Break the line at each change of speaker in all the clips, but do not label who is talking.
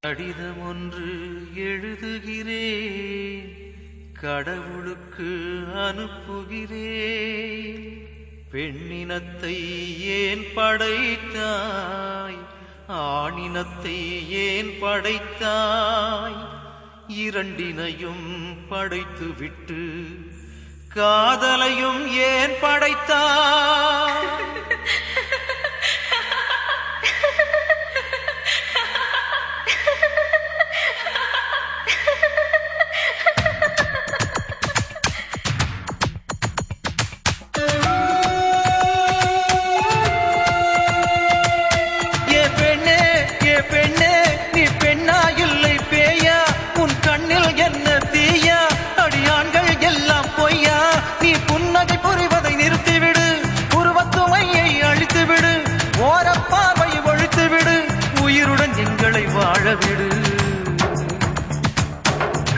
கடிதம் ஒன்று எழுதுகிறேன், கடவுளுக்கு அனுப்புகிறேன். பெண்ணினத்தை ஏன் படைத்தாய், ஆணினத்தை ஏன் படைத்தாய்? இரண்டினையும் படைத்துவிட்டு காதலையும் ஏன் படைத்தாய்?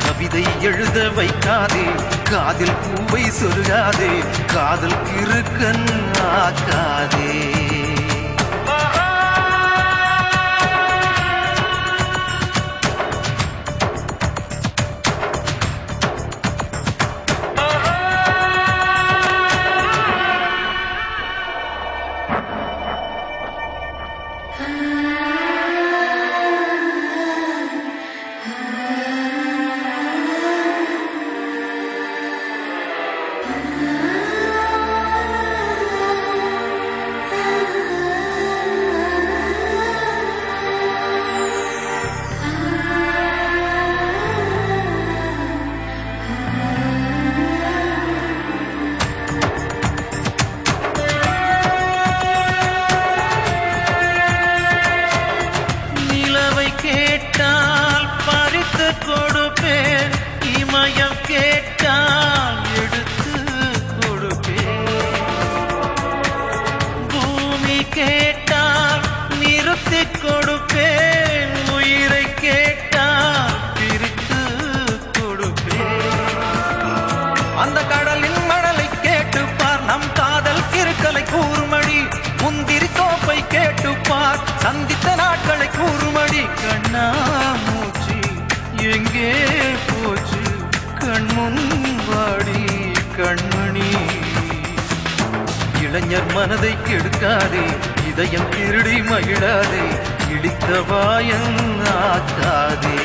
கவிதை எழுத வைக்காதே, காதில் பூவை சொருகாதே, காதல் கிறுக்கன் ஆக்காதே. கேட்டால் பறித்து கொடுப்பேன், இமயம் கேட்டால் எடுத்து கொடுப்பேன். பூமி கேட்டால் நிறுத்தி கொடுப்பேன், உயிரை கேட்டால் பிரித்து கொடுப்பேன். அந்த கடலின் மணலை கேட்டுப்பார், நம் காதல் கிறுக்கலை கூறுமடி. முந்திரி தோப்பை கேட்டுப்பார், சந்தித்த நாட்களை கூறுமடி. கண்ணா மூச்சு எங்கே போச்சு, கண்முன் வாடி கண்மணி. இளைஞர் மனதை கெடுக்காதே, இதயம் திருடி மகிழாதே, இடித்த வாயன் ஆக்காதே.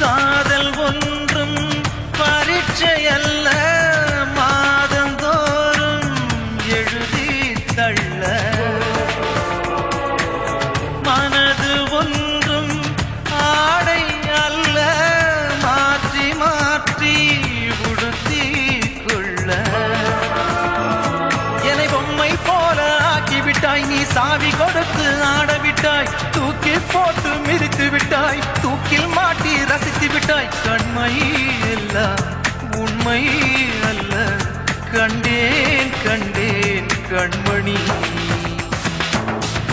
காதல் ஒன்றும் பரீட்சை அல்ல, மாதந்தோறும் எழுதி தள்ள. மனது ஒன்றும் ஆடை அல்ல, மாற்றி மாற்றி உடுத்தி கொள்ள. என்னை பொம்மை போல ஆக்கிவிட்டாய், நீ சாவி கொடுத்து ஆடவிட்டாய். தூக்கி போட்டு மிதித்து விட்டாய், தூக்கில் மாட்டி ரசித்து விட்டாய். கண்மை எல்லாம் உண்மை அல்ல, கண்டேன் கண்டேன் கண்மணி.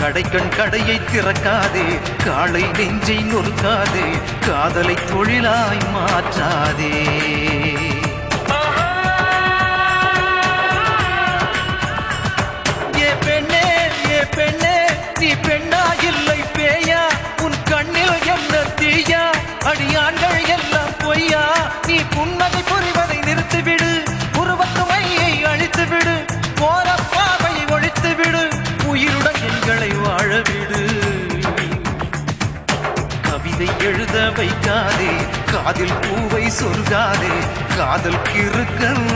கடைக்கண் கடையை திறக்காதே, காளை நெஞ்சை நொறுக்காதே, காதலை தொழிலாய் மாற்றாதே. ஏ பெண்ணே, ஏ பெண்ணே, நீ பெண்ணா இல்லை பேயா? உன் கண்ணில் என்ன தீயா? அடியாண்கள் எல்லாம் பொய்யா? நீ புன்னகை புரிவதை நிறுத்திவிடு, உருவத்துமையை அழித்துவிடு, போற பாவை ஒழித்துவிடு, உயிருடன் எங்களை வாழவிடு. கவிதை எழுத வைக்காதே, காதில் பூவை சொருகாதே, காதல் கிறுக்கன்